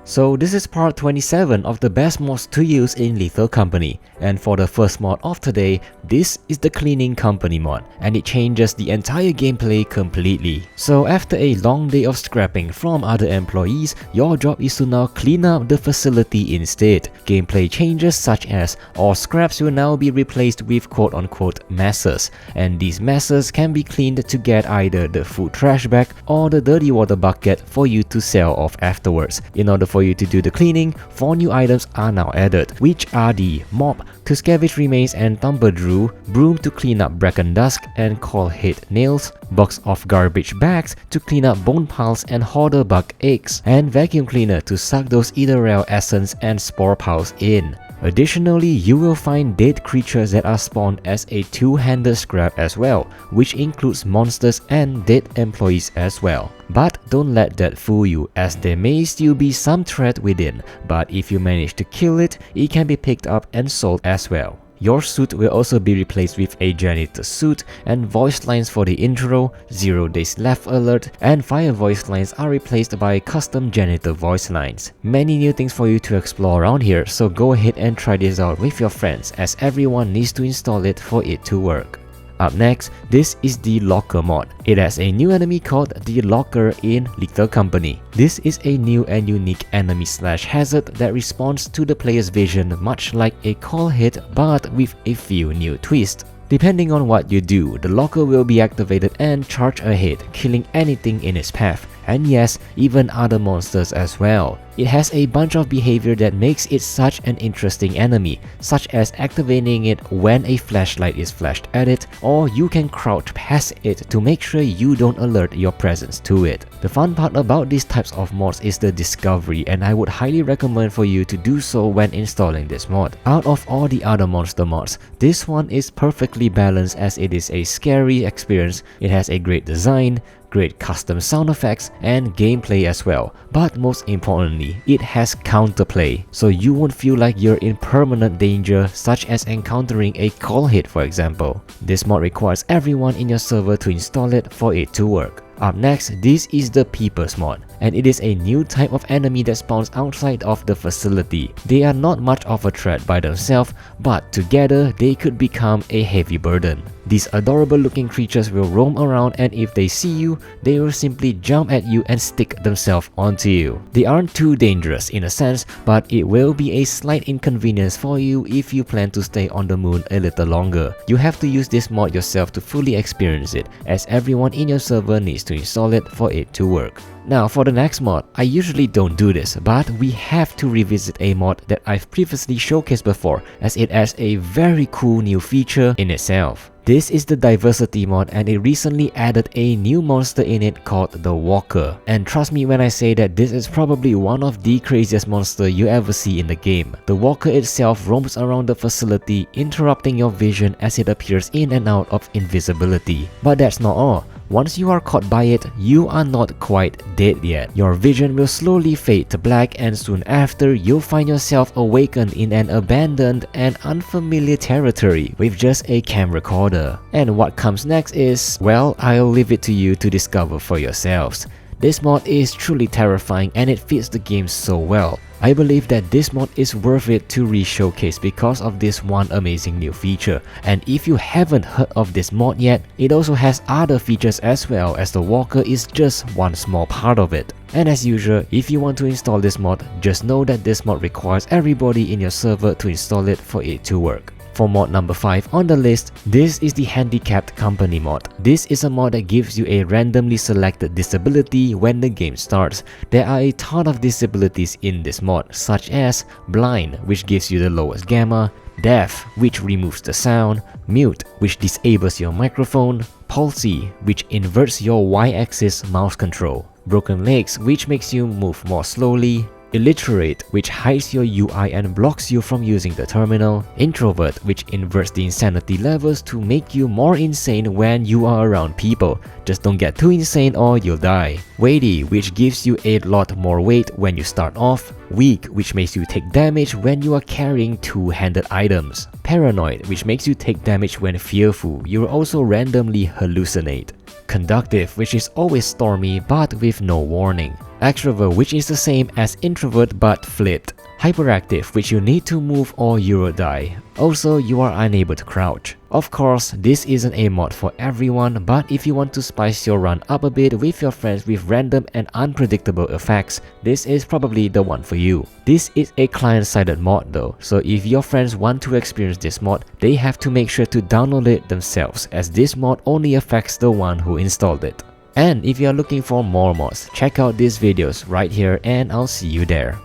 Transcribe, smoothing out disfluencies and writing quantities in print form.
So this is part 27 of the best mods to use in Lethal Company, and for the first mod of today, this is the Cleaning Company mod, and it changes the entire gameplay completely. So after a long day of scrapping from other employees, your job is to now clean up the facility instead. Gameplay changes such as all scraps will now be replaced with quote-unquote messes, and these messes can be cleaned to get either the food trash bag or the dirty water bucket for you to sell off afterwards. In order for you to do the cleaning, 4 new items are now added, which are the mop to scavenge remains and tumbledrew, broom to clean up bracken dust and coal head nails, box of garbage bags to clean up bone piles and hoarder bug eggs, and vacuum cleaner to suck those Etherel essence and spore piles in. Additionally, you will find dead creatures that are spawned as a two-handed scrap as well, which includes monsters and dead employees as well. But don't let that fool you, as there may still be some threat within, but if you manage to kill it, it can be picked up and sold as well. Your suit will also be replaced with a janitor suit, and voice lines for the intro, 0 days left alert, and fire voice lines are replaced by custom janitor voice lines. Many new things for you to explore around here, so go ahead and try this out with your friends, as everyone needs to install it for it to work. Up next, this is the Locker mod. It has a new enemy called the Locker in Lethal Company. This is a new and unique enemy/hazard that responds to the player's vision much like a call hit, but with a few new twists. Depending on what you do, the Locker will be activated and charge ahead, killing anything in its path, and yes, even other monsters as well. It has a bunch of behavior that makes it such an interesting enemy, such as activating it when a flashlight is flashed at it, or you can crouch past it to make sure you don't alert your presence to it. The fun part about these types of mods is the discovery, and I would highly recommend for you to do so when installing this mod. Out of all the other monster mods, this one is perfectly balanced as it is a scary experience. It has a great design, great custom sound effects, and gameplay as well. But most importantly, it has counterplay, so you won't feel like you're in permanent danger, such as encountering a call hit for example. This mod requires everyone in your server to install it for it to work. Up next, this is the Peepers mod, and it is a new type of enemy that spawns outside of the facility. They are not much of a threat by themselves, but together they could become a heavy burden. These adorable looking creatures will roam around, and if they see you, they will simply jump at you and stick themselves onto you. They aren't too dangerous in a sense, but it will be a slight inconvenience for you if you plan to stay on the moon a little longer. You have to use this mod yourself to fully experience it, as everyone in your server needs to install it for it to work. Now for the next mod, I usually don't do this, but we have to revisit a mod that I've previously showcased before, as it has a very cool new feature in itself. This is the Diversity mod, and it recently added a new monster in it called the Walker. And trust me when I say that this is probably one of the craziest monsters you ever see in the game. The Walker itself roams around the facility, interrupting your vision as it appears in and out of invisibility. But that's not all. Once you are caught by it, you are not quite dead yet. Your vision will slowly fade to black, and soon after, you'll find yourself awakened in an abandoned and unfamiliar territory with just a camcorder. And what comes next is, well, I'll leave it to you to discover for yourselves. This mod is truly terrifying, and it fits the game so well. I believe that this mod is worth it to re-showcase because of this one amazing new feature. And if you haven't heard of this mod yet, it also has other features as well, as the Walker is just one small part of it. And as usual, if you want to install this mod, just know that this mod requires everybody in your server to install it for it to work. For mod number 5 on the list, this is the Handicapped Company mod. This is a mod that gives you a randomly selected disability when the game starts. There are a ton of disabilities in this mod, such as Blind, which gives you the lowest gamma, Deaf, which removes the sound, Mute, which disables your microphone, Palsy, which inverts your Y-axis mouse control, Broken Legs, which makes you move more slowly, Illiterate, which hides your UI and blocks you from using the terminal, Introvert, which inverts the insanity levels to make you more insane when you are around people. Just don't get too insane or you'll die. Weighty, which gives you a lot more weight when you start off. Weak, which makes you take damage when you are carrying two-handed items. Paranoid, which makes you take damage when fearful. You will also randomly hallucinate. Conductive, which is always stormy but with no warning. Extrovert, which is the same as introvert but flipped. Hyperactive, which you need to move or you will die. Also, you are unable to crouch. Of course, this isn't a mod for everyone, but if you want to spice your run up a bit with your friends with random and unpredictable effects, this is probably the one for you. This is a client-sided mod though, so if your friends want to experience this mod, they have to make sure to download it themselves, as this mod only affects the one who installed it. And if you are looking for more mods, check out these videos right here and I'll see you there.